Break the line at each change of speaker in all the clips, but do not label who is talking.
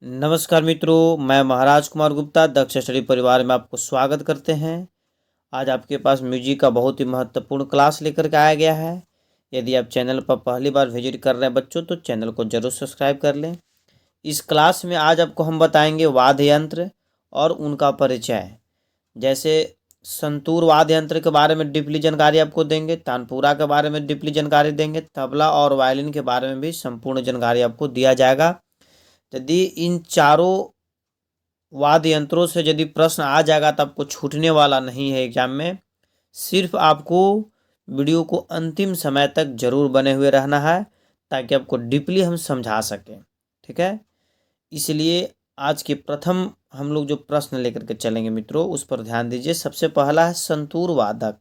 नमस्कार मित्रों, मैं महाराज कुमार गुप्ता दक्ष स्टडी परिवार में आपको स्वागत करते हैं। आज आपके पास म्यूजिक का बहुत ही महत्वपूर्ण क्लास लेकर के आया गया है। यदि आप चैनल पर पहली बार विजिट कर रहे हैं बच्चों, तो चैनल को जरूर सब्सक्राइब कर लें। इस क्लास में आज आपको हम बताएंगे वाद्य यंत्र और उनका परिचय। जैसे संतूर वाद्य यंत्र के बारे में डीपली जानकारी आपको देंगे, तानपुरा के बारे में डीपली जानकारी देंगे, तबला और वायलिन के बारे में भी संपूर्ण जानकारी आपको दिया जाएगा। यदि इन चारों वाद्य यंत्रों से यदि प्रश्न आ जाएगा तो आपको छूटने वाला नहीं है एग्जाम में। सिर्फ आपको वीडियो को अंतिम समय तक जरूर बने हुए रहना है ताकि आपको डीपली हम समझा सकें, ठीक है। इसलिए आज के प्रथम हम लोग जो प्रश्न लेकर के चलेंगे मित्रों, उस पर ध्यान दीजिए। सबसे पहला है संतूर वादक।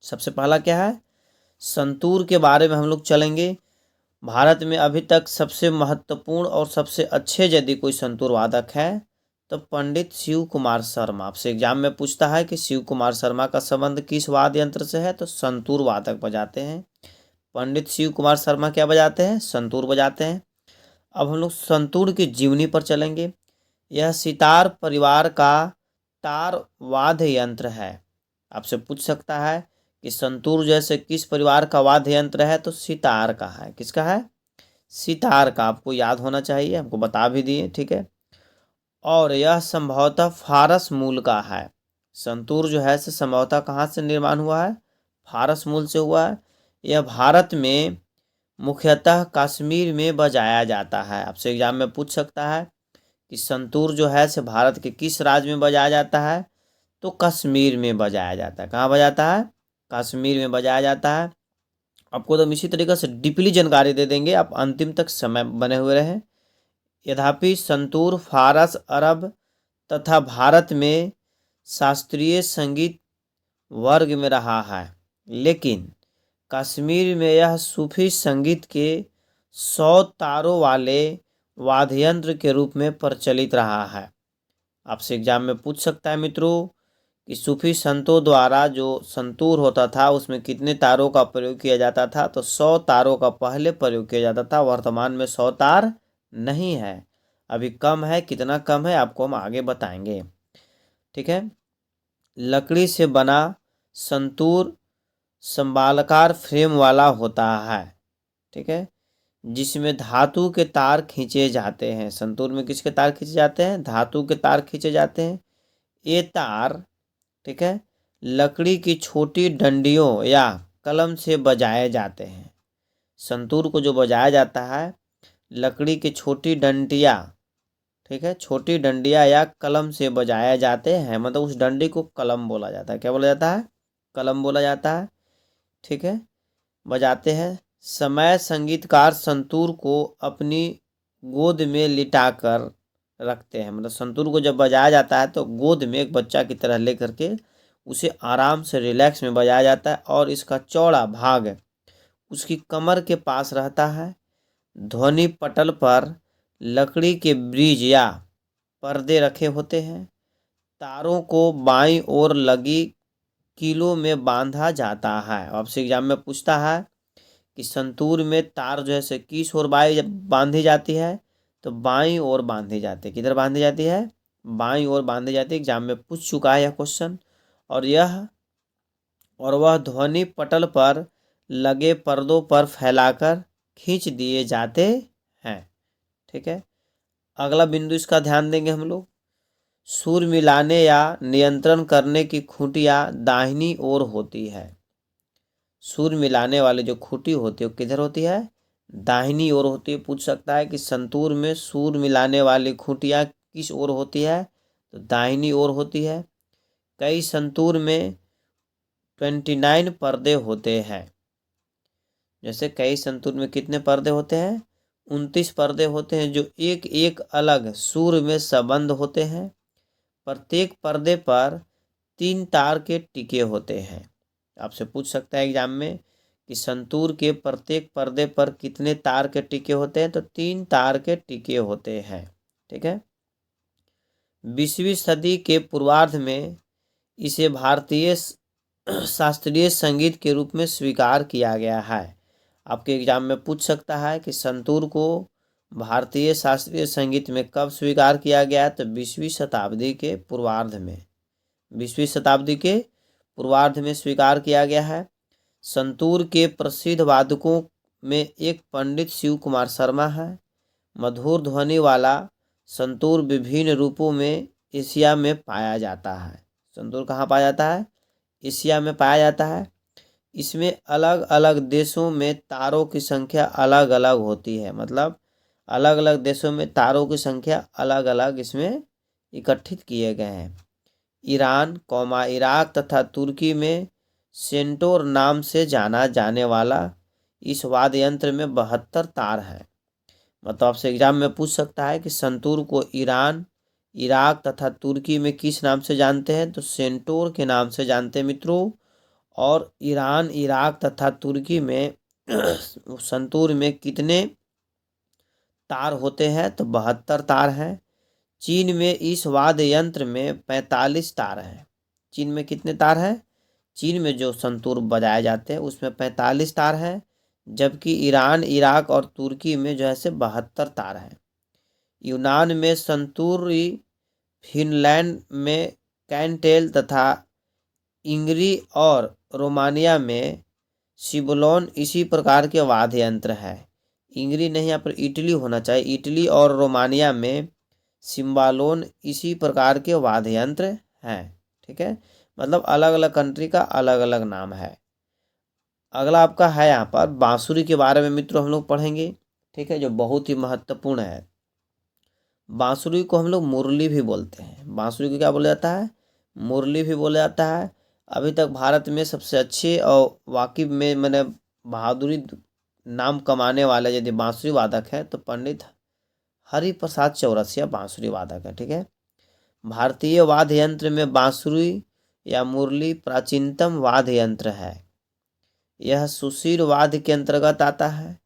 सबसे पहला क्या है? संतूर के बारे में हम लोग चलेंगे। भारत में अभी तक सबसे महत्वपूर्ण और सबसे अच्छे यदि कोई संतूर वादक है तो पंडित शिव कुमार शर्मा। आपसे एग्जाम में पूछता है कि शिव कुमार शर्मा का संबंध किस वाद्य यंत्र से है, तो संतूर वादक बजाते हैं। पंडित शिव कुमार शर्मा क्या बजाते हैं? संतूर बजाते हैं। अब हम लोग संतूर की जीवनी पर चलेंगे। यह सितार परिवार का तार वाद्य यंत्र है। आपसे पूछ सकता है कि संतूर जैसे किस परिवार का वाद्य यंत्र है, तो सितार का है। किसका है? सितार का। आपको याद होना चाहिए, हमको बता भी दिए, ठीक है। और यह संभवतः फारस मूल का है। संतूर जो है संभवतः कहाँ से निर्माण हुआ है? फारस मूल से हुआ है। यह भारत में मुख्यतः कश्मीर में बजाया जाता है। आपसे एग्जाम में पूछ सकता है कि संतूर जो है भारत के किस राज्य में बजाया जाता है, तो कश्मीर में बजाया जाता है। कहाँ बजाता है? कश्मीर में बजाया जाता है। आपको तो हम इसी तरीके से डीपली जानकारी दे देंगे, आप अंतिम तक समय बने हुए रहें। यद्यपि संतूर फारस, अरब तथा भारत में शास्त्रीय संगीत वर्ग में रहा है, लेकिन कश्मीर में यह सूफी संगीत के 100 तारों वाले वाद्ययंत्र के रूप में प्रचलित रहा है। आपसे एग्जाम में पूछ सकता है मित्रों कि सूफी संतों द्वारा जो संतूर होता था उसमें कितने तारों का प्रयोग किया जाता था, तो 100 तारों का पहले प्रयोग किया जाता था। वर्तमान में 100 तार नहीं है, अभी कम है। कितना कम है आपको हम आगे बताएंगे, ठीक है। लकड़ी से बना संतूर संबालकार फ्रेम वाला होता है, ठीक है, जिसमें धातु के तार खींचे जाते हैं। संतूर में किसके तार खींचे जाते हैं? धातु के तार खींचे जाते हैं। ये तार, ठीक है, लकड़ी की छोटी डंडियों या कलम से बजाए जाते हैं। संतूर को जो बजाया जाता है लकड़ी की छोटी डंडियाँ, ठीक है, छोटी डंडियाँ या कलम से बजाए जाते हैं। मतलब उस डंडी को कलम बोला जाता है। क्या बोला जाता है? कलम बोला जाता है, ठीक है। बजाते हैं। समय संगीतकार संतूर को अपनी गोद में लिटाकर रखते हैं। मतलब संतूर को जब बजाया जाता है तो गोद में एक बच्चा की तरह लेकर के उसे आराम से रिलैक्स में बजाया जाता है और इसका चौड़ा भाग उसकी कमर के पास रहता है। ध्वनि पटल पर लकड़ी के ब्रिज या पर्दे रखे होते हैं। तारों को बाईं ओर लगी कीलों में बांधा जाता है। आपसे एग्जाम में पूछता है कि संतूर में तार जो है किस ओर बांधी जाती है, तो बाईं ओर बांधी जाती है। किधर बांधी जाती है? बाईं ओर बांधी जाती है। एग्जाम में पूछ चुका है यह क्वेश्चन। और वह ध्वनि पटल पर लगे पर्दों पर फैलाकर खींच दिए जाते हैं, ठीक है। अगला बिंदु इसका ध्यान देंगे हम लोग। सुर मिलाने या नियंत्रण करने की खूंटियाँ दाहिनी ओर होती है। सुर मिलाने वाली जो खूंटी होती है वो किधर होती है? दाहिनी ओर होती है। पूछ सकता है कि संतूर में सुर मिलाने वाली खूंटियाँ किस ओर होती है, तो दाहिनी ओर होती है। कई संतूर में 29 पर्दे होते हैं। जैसे कई संतूर में कितने पर्दे होते हैं? 29 पर्दे होते हैं, जो एक एक अलग सुर में संबंध होते हैं। प्रत्येक पर्दे पर 3 तार के टिके होते हैं। आपसे पूछ सकता है एग्जाम में कि संतूर के प्रत्येक पर्दे पर कितने तार के टिके होते हैं, तो 3 तार के टिके होते हैं, ठीक है। 20वीं सदी के पूर्वार्ध में इसे भारतीय शास्त्रीय संगीत के रूप में स्वीकार किया गया है। आपके एग्जाम में पूछ सकता है कि संतूर को भारतीय शास्त्रीय संगीत में कब स्वीकार किया गया? तो 20वीं शताब्दी के पूर्वार्ध में, 20वीं शताब्दी के पूर्वार्ध में स्वीकार किया गया है। संतूर के प्रसिद्ध वादकों में एक पंडित शिव कुमार शर्मा है। मधुर ध्वनि वाला संतूर विभिन्न रूपों में एशिया में पाया जाता है। संतूर कहाँ पाया जाता है? एशिया में पाया जाता है। इसमें अलग अलग देशों में तारों की संख्या अलग अलग होती है, मतलब अलग अलग देशों में तारों की संख्या अलग अलग इसमें इकट्ठित किए गए हैं। ईरान, इराक तथा तुर्की में सेंटोर नाम से जाना जाने वाला इस वाद्य यंत्र में 72 तार हैं। मतलब आपसे एग्जाम में पूछ सकता है कि संतूर को ईरान, इराक तथा तुर्की में किस नाम से जानते हैं? तो सेंटोर के नाम से जानते हैं मित्रों। और ईरान, इराक तथा तुर्की में संतूर में कितने तार होते हैं? तो 72 तार हैं। चीन में इस वाद्य यंत्र में 45 तार हैं। चीन में कितने तार हैं? चीन में जो संतूर बजाए जाते हैं उसमें 45 तार हैं, जबकि ईरान, इराक और तुर्की में जो है से 72 तार हैं। यूनान में संतूरी, फिनलैंड में कैंटेल तथा इंग्री और रोमानिया में सिबलोन इसी प्रकार के वाद्य यंत्र है। इंग्री नहीं, यहाँ पर इटली होना चाहिए। इटली और रोमानिया में सिम्बालोन इसी प्रकार के वाद्य यंत्र हैं। ठीक है, मतलब अलग अलग कंट्री का अलग अलग नाम है। अगला आपका है यहाँ पर बांसुरी के बारे में मित्रों हम लोग पढ़ेंगे। ठीक है, जो बहुत ही महत्वपूर्ण है। बांसुरी को हम लोग मुरली भी बोलते हैं। बांसुरी को क्या बोला जाता है? मुरली भी बोला जाता है। अभी तक भारत में सबसे अच्छे और वाकिफ में मैंने बहादुरी नाम कमाने वाले यदि बांसुरी वादक है तो पंडित हरिप्रसाद चौरसिया बांसुरी वादक है। ठीक है, भारतीय वाद्य यंत्र में बांसुरी या मुरली प्राचीनतम वाद्य यंत्र है। यह सुशील वाद्य के अंतर्गत आता है।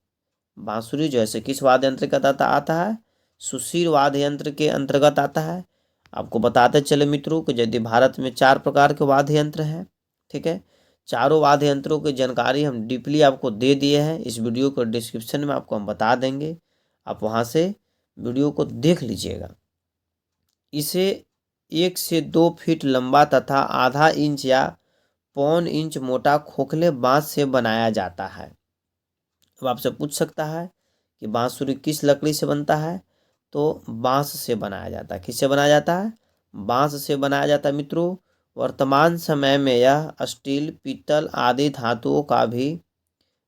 बांसुरी जो है किस वाद्य यंत्र का आता है? सुशील वाद्य यंत्र के अंतर्गत आता है। आपको बताते चले मित्रों कि यदि भारत में 4 प्रकार के वाद्य यंत्र हैं। ठीक है, चारों वाद्य यंत्रों की जानकारी हम डीपली आपको दे दिए हैं। इस वीडियो को डिस्क्रिप्शन में आपको हम बता देंगे, आप वहाँ से वीडियो को देख लीजिएगा। इसे 1 से 2 फीट लंबा तथा आधा इंच या 1.25 इंच मोटा खोखले बांस से बनाया जाता है। अब आपसे पूछ सकता है कि बांसुरी किस लकड़ी से बनता है? तो बांस से बनाया जाता है। किससे बनाया जाता है? बांस से बनाया जाता है मित्रों। वर्तमान समय में यह स्टील, पीतल आदि धातुओं का भी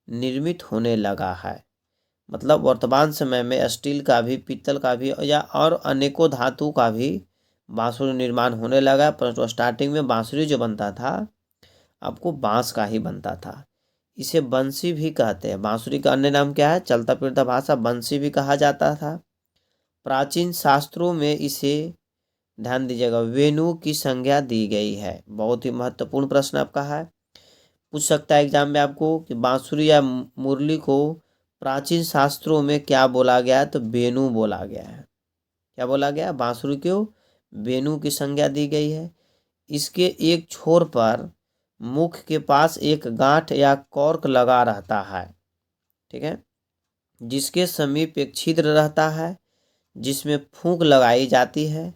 निर्मित होने लगा है। मतलब वर्तमान समय में स्टील का भी, पीतल का भी या और अनेकों धातु का भी बांसुरी निर्माण होने लगा। परंतु स्टार्टिंग में बांसुरी जो बनता था आपको बांस का ही बनता था। इसे बंसी भी कहते हैं। बांसुरी का अन्य नाम क्या है? चलता फिरता भाषा बंसी भी कहा जाता था। प्राचीन शास्त्रों में इसे, ध्यान दीजिएगा, वेणु की संज्ञा दी गई है। बहुत ही महत्वपूर्ण प्रश्न आपका है, पूछ सकता है एग्जाम में आपको कि बांसुरी या मुरली को प्राचीन शास्त्रों में क्या बोला गया? तो वेणु बोला गया है। क्या बोला गया? बांसुरी को वेणु की संज्ञा दी गई है। इसके एक छोर पर मुख के पास एक गांठ या कॉर्क लगा रहता है। ठीक है, जिसके समीप एक छिद्र रहता है जिसमें फूंक लगाई जाती है।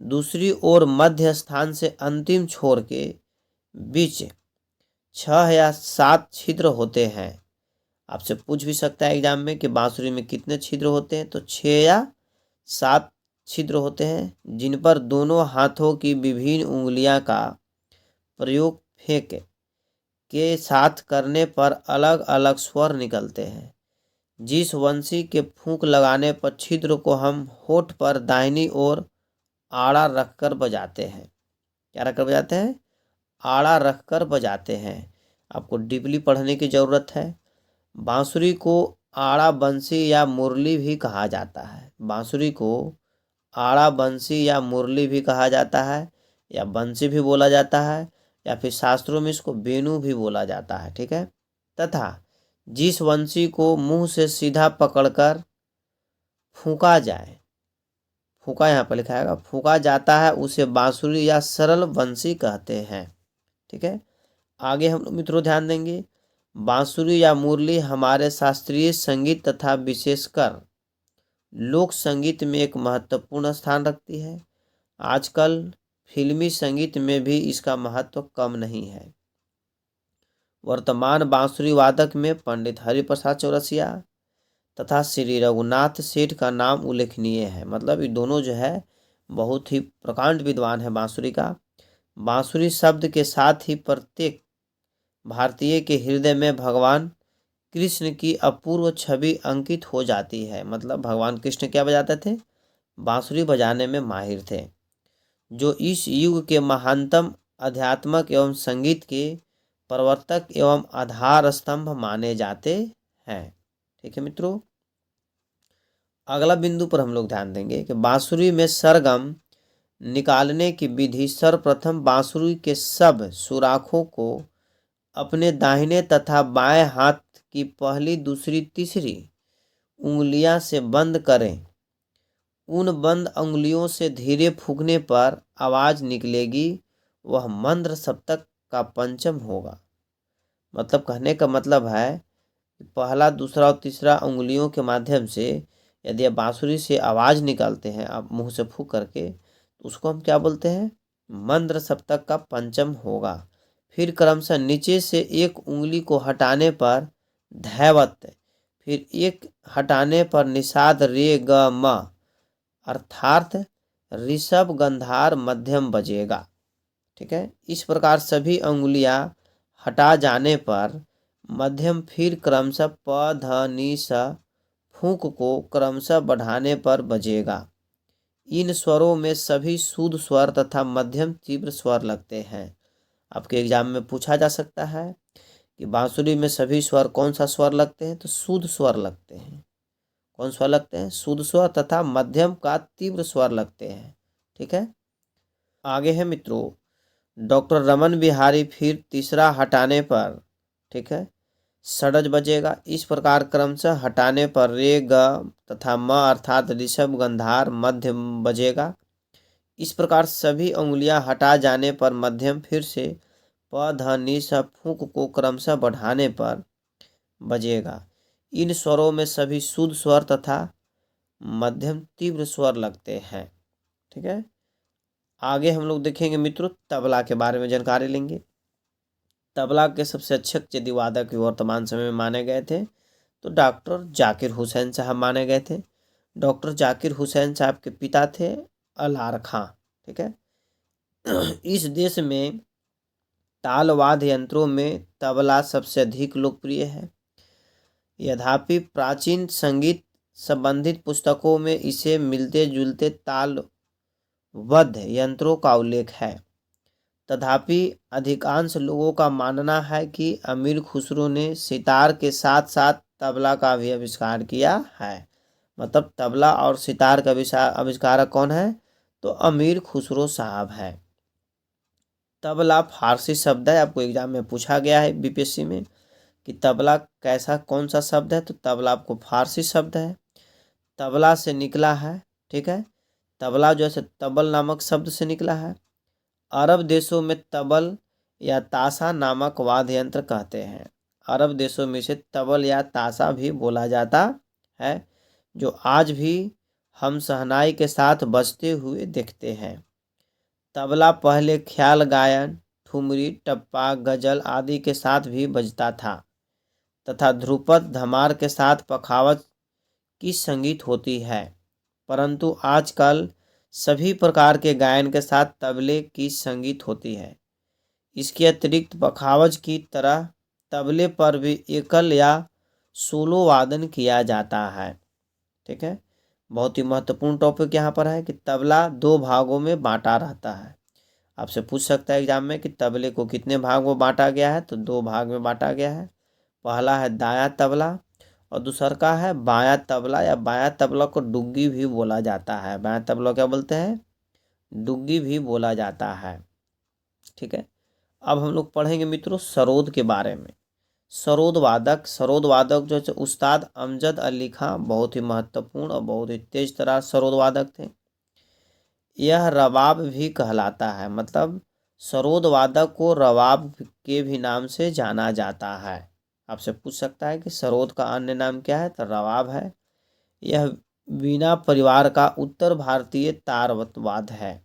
दूसरी ओर मध्य स्थान से अंतिम छोर के बीच 6 या 7 छिद्र होते हैं। आपसे पूछ भी सकता है एग्जाम में कि बांसुरी में कितने छिद्र होते हैं? तो 6 या 7 छिद्र होते हैं, जिन पर दोनों हाथों की विभिन्न उंगलियां का प्रयोग फेंक के साथ करने पर अलग अलग स्वर निकलते हैं। जिस वंशी के फूंक लगाने पर छिद्र को हम होठ पर दाहिनी ओर आड़ा रखकर बजाते हैं। क्या रखकर बजाते हैं? आड़ा रखकर बजाते हैं। आपको डीपली पढ़ने की ज़रूरत है। बांसुरी को आड़ा बंसी या मुरली भी कहा जाता है। बांसुरी को आड़ा बंसी या मुरली भी कहा जाता है, या बंसी भी बोला जाता है, या फिर शास्त्रों में इसको वेणु भी बोला जाता है। ठीक है, तथा जिस वंशी को मुंह से सीधा पकड़कर फूंका जाए, फूंका यहाँ पर लिखा है, फूंका जाता है, उसे बांसुरी या सरल बंसी कहते हैं। ठीक है, आगे हम लोग मित्रों ध्यान देंगे। बांसुरी या मुरली हमारे शास्त्रीय संगीत तथा विशेषकर लोक संगीत में एक महत्वपूर्ण स्थान रखती है। आजकल फिल्मी संगीत में भी इसका महत्व कम नहीं है। वर्तमान बांसुरी वादक में पंडित हरिप्रसाद चौरसिया तथा श्री रघुनाथ सेठ का नाम उल्लेखनीय है। मतलब ये दोनों जो है बहुत ही प्रकांड विद्वान है बांसुरी का। बांसुरी शब्द के साथ ही प्रत्येक भारतीय के हृदय में भगवान कृष्ण की अपूर्व छवि अंकित हो जाती है। मतलब भगवान कृष्ण क्या बजाते थे? बांसुरी बजाने में माहिर थे, जो इस युग के महानतम अध्यात्मक एवं संगीत के प्रवर्तक एवं आधार स्तंभ माने जाते हैं। ठीक है मित्रों, अगला बिंदु पर हम लोग ध्यान देंगे कि बांसुरी में सरगम निकालने की विधि। सर्वप्रथम बांसुरी के सब सुराखों को अपने दाहिने तथा बाएं हाथ की पहली, दूसरी, तीसरी उंगलियां से बंद करें। उन बंद उंगलियों से धीरे फूंकने पर आवाज निकलेगी, वह मंद्र सप्तक का पंचम होगा। मतलब कहने का मतलब है कि पहला, दूसरा और तीसरा उंगलियों के माध्यम से यदि आप बांसुरी से आवाज निकालते हैं, आप मुंह से फूंक करके, तो उसको हम क्या बोलते हैं? मंद्र सप्तक का पंचम होगा। फिर क्रमशः नीचे से एक उंगली को हटाने पर धैवत, फिर एक हटाने पर निषाद रे ग म, अर्थात ऋषभ गंधार मध्यम बजेगा। ठीक है, इस प्रकार सभी अंगुलियां हटा जाने पर मध्यम फिर क्रमशः प ध नि स फूंक को क्रमशः बढ़ाने पर बजेगा। इन स्वरों में सभी शुद्ध स्वर तथा मध्यम तीव्र स्वर लगते हैं। आपके एग्जाम में पूछा जा सकता है कि बांसुरी में सभी स्वर कौन सा स्वर लगते हैं? तो शुद्ध स्वर लगते हैं। कौन स्वर लगते हैं? शुद्ध स्वर तथा मध्यम का तीव्र स्वर लगते हैं। ठीक है, आगे है मित्रों, डॉक्टर रमन बिहारी फिर तीसरा हटाने पर, ठीक है, षडज बजेगा। इस प्रकार क्रमशः हटाने पर रे ग तथा म अर्थात ऋषभ गंधार मध्यम बजेगा। इस प्रकार सभी उंगलियां हटा जाने पर मध्यम फिर से प ध नि स फूंक को क्रमशः बढ़ाने पर बजेगा। इन स्वरों में सभी शुद्ध स्वर तथा मध्यम तीव्र स्वर लगते हैं। ठीक है, आगे हम लोग देखेंगे मित्रों, तबला के बारे में जानकारी लेंगे। तबला के सबसे अच्छे यदि वादक वर्तमान समय में माने गए थे तो डॉक्टर जाकिर हुसैन साहब माने गए थे। डॉक्टर जाकिर हुसैन साहब के पिता थे अलार खां। ठीक है, इस देश में ताल वाद्य यंत्रों में तबला सबसे अधिक लोकप्रिय है। यद्यपि प्राचीन संगीत संबंधित पुस्तकों में इसे मिलते जुलते तालबद्ध यंत्रों का उल्लेख है। तथापि अधिकांश लोगों का मानना है कि अमीर खुसरो ने सितार के साथ साथ तबला का भी आविष्कार किया है। मतलब तबला और सितार का आविष्कारक कौन है? तो अमीर खुसरो साहब है। तबला फारसी शब्द है, आपको एग्जाम में पूछा गया है बीपीएससी में कि तबला कैसा कौन सा शब्द है? तो तबला आपको फारसी शब्द है, तबला से निकला है। ठीक है, तबला जो है तबल नामक शब्द से निकला है। अरब देशों में तबल या ताशा नामक वाद्य यंत्र कहते हैं। अरब देशों में इसे तबल या ताशा भी बोला जाता है, जो आज भी हम शहनाई के साथ बजते हुए देखते हैं। तबला पहले ख्याल गायन, ठुमरी, टप्पा, गजल आदि के साथ भी बजता था तथा ध्रुपद, धमार के साथ पखावज की संगीत होती है। परंतु आजकल सभी प्रकार के गायन के साथ तबले की संगीत होती है। इसके अतिरिक्त पखावज की तरह तबले पर भी एकल या सोलो वादन किया जाता है। ठीक है, बहुत ही महत्वपूर्ण टॉपिक यहाँ पर है कि तबला दो भागों में बांटा रहता है। आपसे पूछ सकता है एग्जाम में कि तबले को कितने भाग में बांटा गया है? तो दो भाग में बांटा गया है। पहला है दायां तबला और दूसरा का है बायां तबला, या बायां तबला को डुग्गी भी बोला जाता है। बायां तबला क्या बोलते हैं? डुग्गी भी बोला जाता है। ठीक है, अब हम लोग पढ़ेंगे मित्रों सरोद के बारे में। सरोद वादक जो है उस्ताद अमजद अली खां बहुत ही महत्वपूर्ण और बहुत ही तेज तरार सरोद वादक थे। यह रबाब भी कहलाता है। मतलब सरोद वादक को रबाब के भी नाम से जाना जाता है। आपसे पूछ सकता है कि सरोद का अन्य नाम क्या है? तो रबाब है। यह वीणा परिवार का उत्तर भारतीय तारवाद्य है।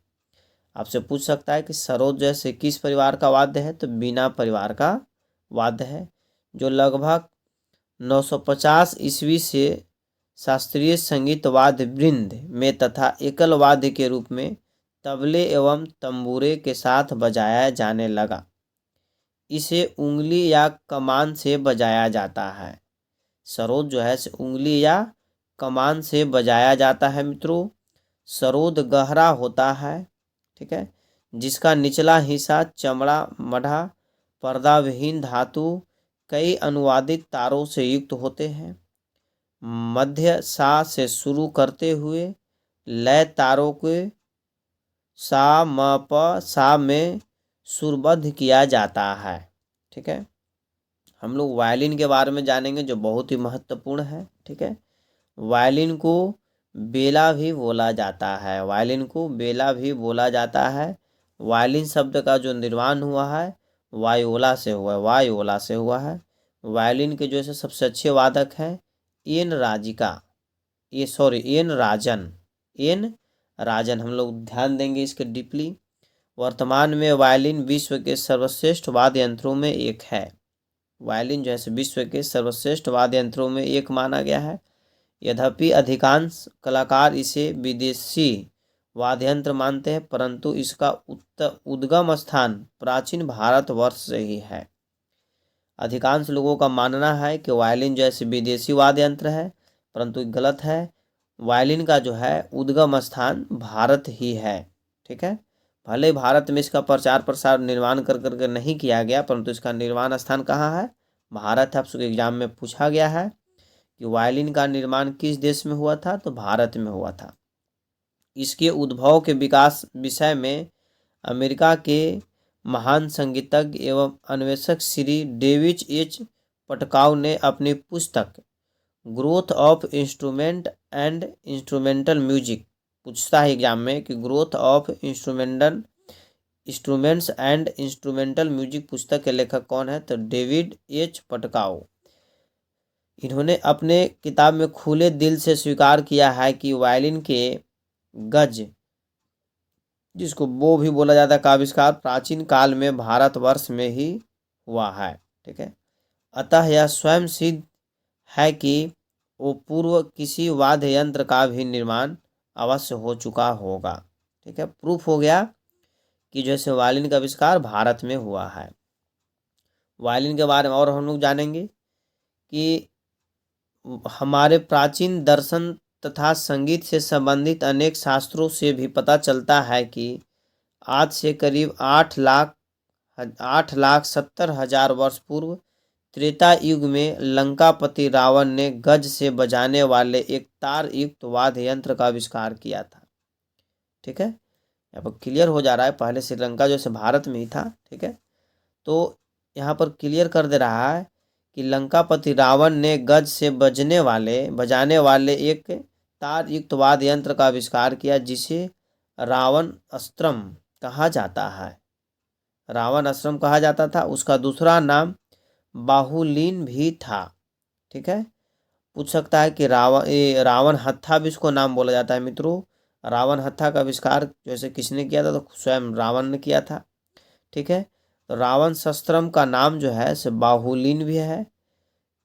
आपसे पूछ सकता है कि सरोद जैसे किस परिवार का वाद्य है, तो वीणा परिवार का वाद्य है, जो लगभग 950 ईस्वी से शास्त्रीय संगीत वाद्य वृंद में तथा एकल वाद्य के रूप में तबले एवं तंबूरे के साथ बजाया जाने लगा। इसे उंगली या कमान से बजाया जाता है। सरोद जो है इसे उंगली या कमान से बजाया जाता है मित्रों। सरोद गहरा होता है, ठीक है, जिसका निचला हिस्सा चमड़ा, मढ़ा, पर्दा विहीन धातु, कई अनुवादित तारों से युक्त होते हैं। मध्य सा से शुरू करते हुए लय तारों के सा म प सा में सुरबद्ध किया जाता है। ठीक है, हम लोग वायलिन के बारे में जानेंगे जो बहुत ही महत्वपूर्ण है। ठीक है, वायलिन को बेला भी बोला जाता है, वायलिन को बेला भी बोला जाता है। वायलिन शब्द का जो निर्माण हुआ है वायोला से हुआ है, वायोला से हुआ है। वायलिन के जो है सबसे अच्छे वादक हैं एन राजन। हम लोग ध्यान देंगे इसके डीपली। वर्तमान में वायलिन विश्व के सर्वश्रेष्ठ वाद्य यंत्रों में एक है। वायलिन जो है विश्व के सर्वश्रेष्ठ वाद्य यंत्रों में एक माना गया है। यद्यपि अधिकांश कलाकार इसे विदेशी वाद्य यंत्र मानते हैं, परंतु इसका उद्गम स्थान प्राचीन भारतवर्ष से ही है। अधिकांश लोगों का मानना है कि वायलिन जैसे विदेशी वाद्य यंत्र है, परंतु गलत है। वायलिन का जो है उद्गम स्थान भारत ही है। ठीक है, भले भारत में इसका प्रचार प्रसार निर्माण कर करके नहीं किया गया, परंतु इसका निर्माण स्थान कहाँ है, भारत है। आपसे एग्जाम में पूछा गया है कि वायलिन का निर्माण किस देश में हुआ था, तो भारत में हुआ था। इसके उद्भव के विकास विषय में अमेरिका के महान संगीतज्ञ एवं अन्वेषक श्री डेविड एच पटकाउ ने अपनी पुस्तक growth of instrument and instrumental music, पूछता है एग्जाम में कि growth of instruments and instrumental music पुस्तक के लेखक कौन है, तो डेविड एच पटकाउ। इन्होंने अपने किताब में खुले दिल से स्वीकार किया है कि वायलिन के गज, जिसको बो भी बोला जाता है, का आविष्कार प्राचीन काल में भारतवर्ष में ही हुआ है। ठीक है, अतः यह स्वयं सिद्ध है कि वो पूर्व किसी वाद्य यंत्र का भी निर्माण अवश्य हो चुका होगा। ठीक है, प्रूफ हो गया कि जैसे वायलिन का आविष्कार भारत में हुआ है। वायलिन के बारे में और हम लोग जानेंगे कि हमारे प्राचीन दर्शन तथा संगीत से संबंधित अनेक शास्त्रों से भी पता चलता है कि आज से करीब 8,70,000 वर्ष पूर्व त्रेता युग में लंकापति रावण ने गज से बजाने वाले एक तार युक्त वाद्य यंत्र का आविष्कार किया था। ठीक है, यहाँ पर क्लियर हो जा रहा है, पहले श्रीलंका जैसे भारत में ही था। ठीक है, तो यहाँ पर क्लियर कर दे रहा है कि लंकापति रावण ने गज से बजाने वाले एक तार युक्त वाद्य यंत्र का आविष्कार किया, जिसे रावण अस्त्रम कहा जाता है। रावण अस्त्रम कहा जाता था। उसका दूसरा नाम बाहुलीन भी था। ठीक है, पूछ सकता है कि रावण हत्था भी इसको नाम बोला जाता है मित्रों। रावण हत्था का आविष्कार जैसे किसने किया था, तो स्वयं रावण ने किया था। ठीक है, तो रावण शस्त्रम का नाम जो है से बाहुलीन भी है,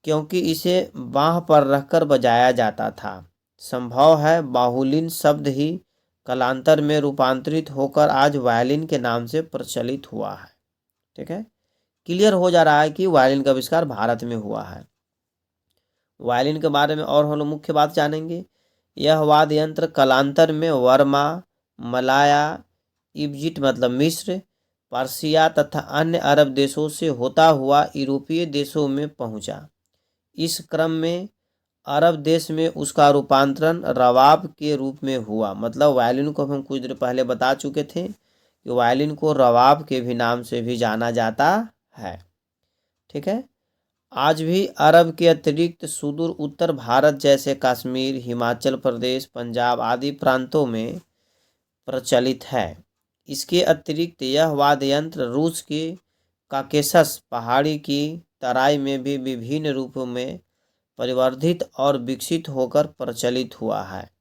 क्योंकि इसे बाँह पर रखकर बजाया जाता था। संभव है बाहुलीन शब्द ही कालांतर में रूपांतरित होकर आज वायलिन के नाम से प्रचलित हुआ है। ठीक है, क्लियर हो जा रहा है कि वायलिन का आविष्कार भारत में हुआ है। वायलिन के बारे में और हम लोग मुख्य बात जानेंगे। यह वाद्य यंत्र कालांतर में वर्मा, मलाया, इजिप्ट मतलब मिस्र, पर्सिया तथा अन्य अरब देशों से होता हुआ यूरोपीय देशों में पहुंचा। इस क्रम में अरब देश में उसका रूपांतरण रवाब के रूप में हुआ। मतलब वायलिन को हम कुछ देर पहले बता चुके थे कि वायलिन को रवाब के भी नाम से भी जाना जाता है। ठीक है, आज भी अरब के अतिरिक्त सुदूर उत्तर भारत जैसे कश्मीर, हिमाचल प्रदेश, पंजाब आदि प्रांतों में प्रचलित है। इसके अतिरिक्त यह वाद्य यंत्र रूस के काकेशस पहाड़ी की तराई में भी विभिन्न रूपों में परिवर्धित और विकसित होकर प्रचलित हुआ है।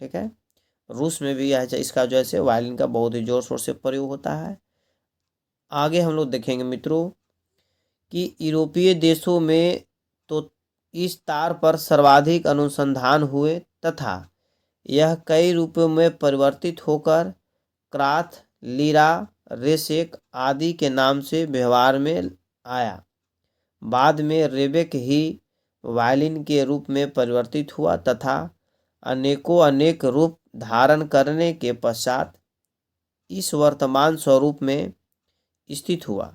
ठीक है। रूस में भी यह इसका जो है वायलिन का बहुत ही जोर शोर से प्रयोग होता है। आगे हम लोग देखेंगे मित्रों कि यूरोपीय देशों में तो इस तार पर सर्वाधिक अनुसंधान हुए तथा यह कई रूपों में परिवर्तित होकर क्राथ, लीरा, रेसेक आदि के नाम से व्यवहार में आया। बाद में रेबेक ही वायलिन के रूप में परिवर्तित हुआ तथा अनेक रूप धारण करने के पश्चात इस वर्तमान स्वरूप में स्थित हुआ।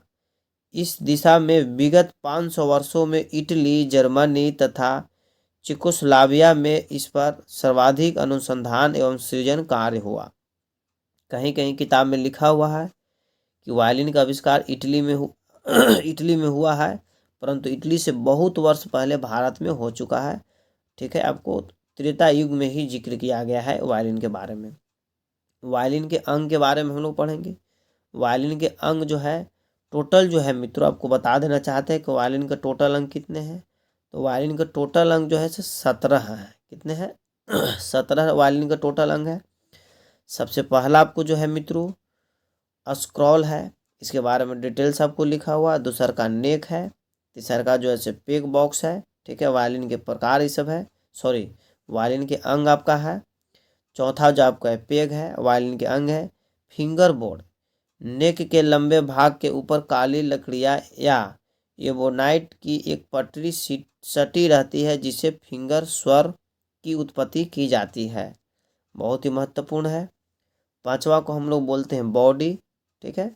इस दिशा में विगत 500 वर्षों में इटली, जर्मनी तथा चेकोस्लोवाकिया में इस पर सर्वाधिक अनुसंधान एवं सृजन कार्य हुआ। कहीं कहीं किताब में लिखा हुआ है कि वायलिन का आविष्कार इटली में हुआ है, परंतु इटली से बहुत वर्ष पहले भारत में हो चुका है। ठीक है, आपको त्रेता युग में ही जिक्र किया गया है वायलिन के बारे में। वायलिन के अंग के बारे में हम लोग पढ़ेंगे। वायलिन के अंग जो है टोटल जो है मित्रों, आपको बता देना चाहते हैं कि वायलिन का टोटल अंग कितने हैं। तो वायलिन का टोटल अंग जो है 17 है। कितने हैं? 17 वायलिन का टोटल अंग है। सबसे पहला आपको जो है मित्रों स्क्रॉल है, इसके बारे में डिटेल्स आपको लिखा हुआ। दूसरा का नेक है। तीसरा का जो है पेग बॉक्स है। ठीक है, वायलिन के प्रकार ये सब है, सॉरी वायलिन के अंग आपका है। चौथा जो आपका है पेग है, वायलिन के अंग है। फिंगर बोर्ड, नेक के लंबे भाग के ऊपर काली लकड़ियाँ या एबोनाइट की एक पटरी सटी रहती है जिसे फिंगर स्वर की उत्पत्ति की जाती है। बहुत ही महत्वपूर्ण है। पांचवा को हम लोग बोलते हैं बॉडी। ठीक है,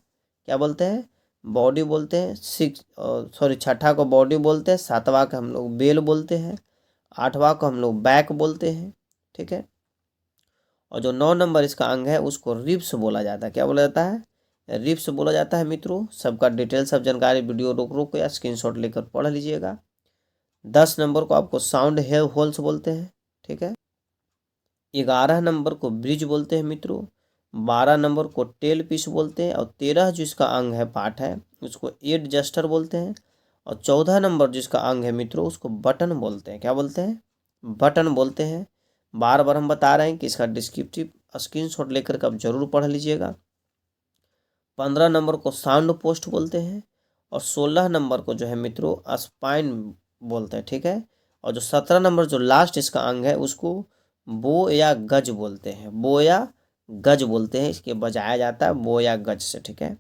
क्या बोलते हैं? बॉडी बोलते हैं। छठा को बॉडी बोलते हैं। सातवां को हम लोग बेल बोलते हैं। आठवां को हम लोग बैक बोलते हैं। ठीक है, और जो 9 नंबर इसका अंग है उसको रिब्स बोला जाता है। क्या बोला जाता है? रिब्स बोला जाता है मित्रों। सबका डिटेल सब जानकारी वीडियो रोक या स्क्रीनशॉट लेकर पढ़ लीजिएगा। 10 नंबर को आपको साउंड हेयर होल्स बोलते हैं। ठीक है, 11 नंबर को ब्रिज बोलते हैं मित्रों। 12 नंबर को टेल पीस बोलते हैं। और 13 जो इसका अंग है पार्ट है उसको एडजस्टर बोलते हैं। और 14 नंबर जिसका अंग है मित्रों उसको बटन बोलते हैं। क्या बोलते हैं? बटन बोलते हैं। बार बार हम बता रहे हैं कि इसका डिस्क्रिप्टिव स्क्रीनशॉट लेकर के आप जरूर पढ़ लीजिएगा। 15 नंबर को साउंड पोस्ट बोलते हैं। और 16 नंबर को जो है मित्रों स्पाइन बोलते हैं। ठीक है, और जो 17 नंबर जो लास्ट इसका अंग है उसको बो या गज बोलते हैं। बो या गज बोलते हैं, इसके बजाया जाता है बो या गज से। ठीक है,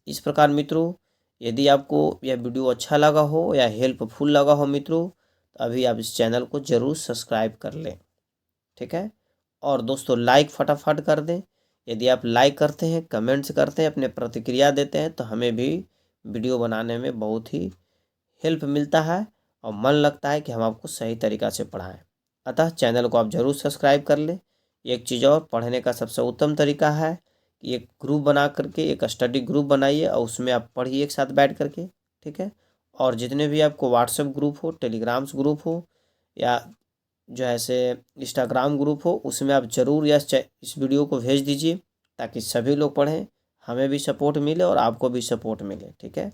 इस प्रकार मित्रों यदि आपको यह वीडियो अच्छा लगा हो या हेल्पफुल लगा हो मित्रों, तो अभी आप इस चैनल को जरूर सब्सक्राइब कर लें। ठीक है, और दोस्तों लाइक फटाफट कर दें। यदि आप लाइक करते हैं, कमेंट्स करते हैं, अपने प्रतिक्रिया देते हैं तो हमें भी वीडियो बनाने में बहुत ही हेल्प मिलता है और मन लगता है कि हम आपको सही तरीक़ा से पढ़ाएं। अतः चैनल को आप ज़रूर सब्सक्राइब कर लें। एक चीज़ और, पढ़ने का सबसे उत्तम तरीका है कि एक ग्रुप बना करके एक स्टडी ग्रुप बनाइए और उसमें आप पढ़िए एक साथ बैठ करके। ठीक है, और जितने भी आपको व्हाट्सएप ग्रुप हो, टेलीग्राम्स ग्रुप हो या जो ऐसे इंस्टाग्राम ग्रुप हो उसमें आप ज़रूर इस वीडियो को भेज दीजिए ताकि सभी लोग पढ़ें, हमें भी सपोर्ट मिले और आपको भी सपोर्ट मिले। ठीक है,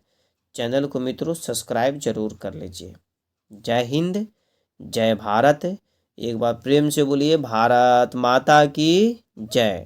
चैनल को मित्रों सब्सक्राइब जरूर कर लीजिए। जय हिंद, जय भारत। एक बार प्रेम से बोलिए भारत माता की जय।